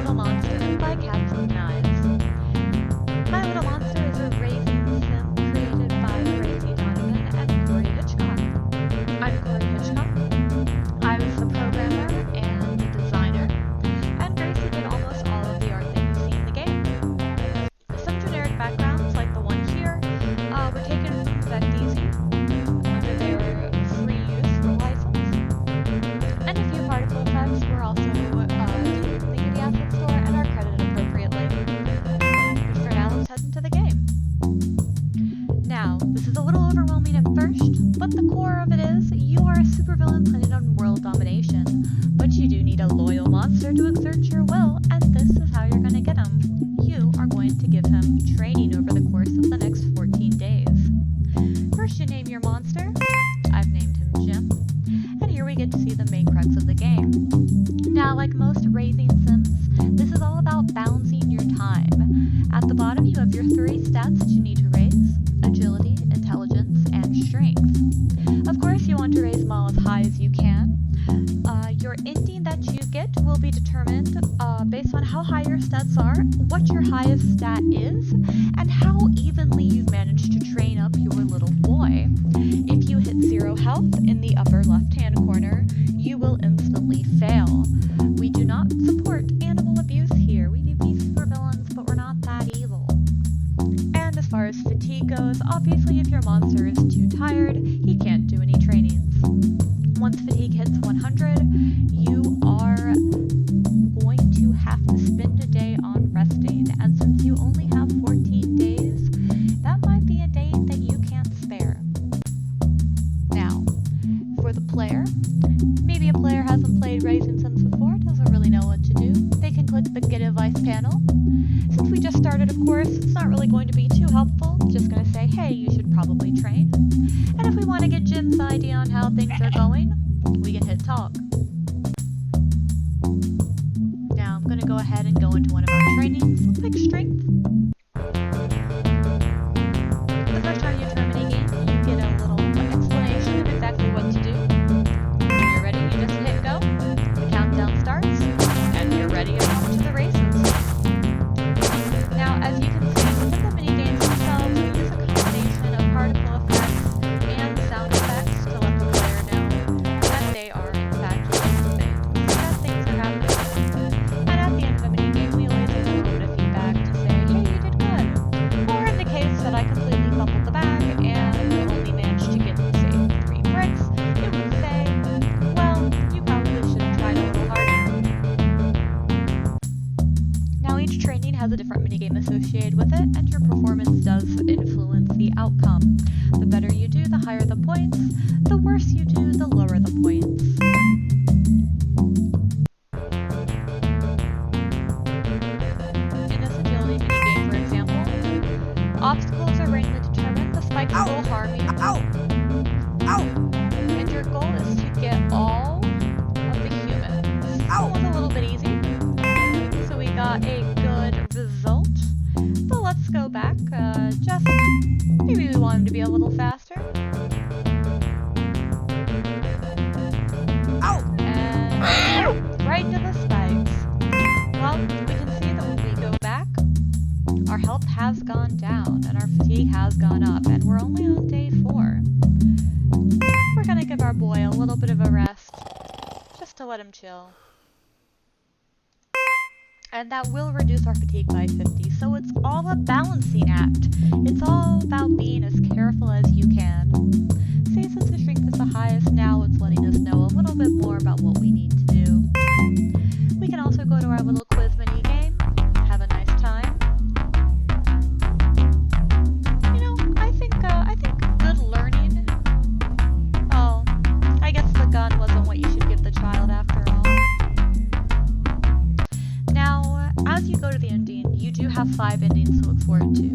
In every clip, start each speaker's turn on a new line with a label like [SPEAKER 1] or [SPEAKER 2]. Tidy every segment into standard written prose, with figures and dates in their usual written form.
[SPEAKER 1] Little Monster by Cats with Knives. My Little Monster is a racing sim created by Gracie Donovan and Corey Hitchcock. I'm Corey Hitchcock. I was the programmer and the designer, and Gracie did almost all of the art that you see in the game. Some generic backgrounds, like the one here, were taken from Vecteezy under their free use license, and a few particle effects were also taken from the Unity Asset Store and are credited appropriately. But for now, let's head into the game. Now, this is a little overwhelming at first, but the core of it is you are a supervillain planning on world domination, but you do need a loyal monster to exert your will, and this is how you're going to get him. You are going to give him training over the course of the next 14 days. First, you name your monster. I've named him Jim. And here we get to see the main crux of the game. Now, like most raising sims, this is all about balancing your time. At the bottom, you have your 3 stats that you need to raise: agility, intelligence, and strength. Of course, you want to raise them all as high as you can. Your ending that you get will be determined based on how high your stats are, what your highest stat is, and how evenly you've managed to train up your little boy. If you hit 0 health in the upper left-hand corner, you will instantly fail. We do not support animal abuse here. We may be supervillains, but we're not that evil. And as far as fatigue goes, obviously if your monster is too tired, he can't do any trainings. Once fatigue hits 100, you are going to have to spend a day on resting, and since you only have 14 days, that might be a day that you can't spare. Now, for the player, maybe a player hasn't played Raising Sims before, doesn't really know what to do. They can click the Get Advice panel. Since we just started, of course, it's not really going to be too helpful. Just going to say, hey, you should probably train. And if we want to get Jim's idea on how things are going, we can hit talk. Now I'm going to go ahead and go into one of our trainings. We'll pick strength. The first time you enter a minigame, you get a little explanation of exactly what to do. When you're ready, you just hit go. The countdown starts, and you're ready to come to the races. Now, as you can see, within the minigames themselves, we use a combination of particle effects and sound effects to let the player know that they are in fact doing things, that things are happening. And at the end of a minigame, we always give a little bit of feedback to say, hey, you did good. Or in the case that I completely fumbled the bag and only managed to get, say, 3 bricks, it would say, well, you probably should have tried a little harder. Now, each training has a different minigame associated with it, and your performance does influence the outcome. The better you do, the higher the points. The worse you do, the lower the points. In this agility minigame, for example, obstacles are randomly determined. The spikes will harm you. And your goal is to get all of the humans. That was a little bit easy. So we got a good result. But let's go back. Just maybe we want him to be a little faster. And right into the spikes. Well, we can see that when we go back, our health has gone down and our fatigue has gone up, and we're only on day 4. We're gonna give our boy a little bit of a rest, just to let him chill. And that will reduce our fatigue by 50, so it's all a balancing act. It's all about being as careful as you can. See, since the strength is the highest, now it's letting us know a little bit more about what we need to do. We can also go to our little quiz mini game, have a nice time. You know, I think good learning. Oh, I guess the gun wasn't what you should give the child after all. Now, as you go to the ending, you do have 5 endings to look forward to,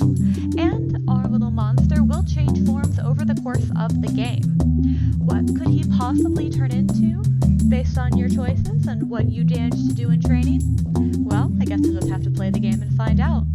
[SPEAKER 1] and our little monster will change forms over the course of the game. What could he possibly turn into, based on your choices and what you managed to do in training? Well, I guess you'll just have to play the game and find out.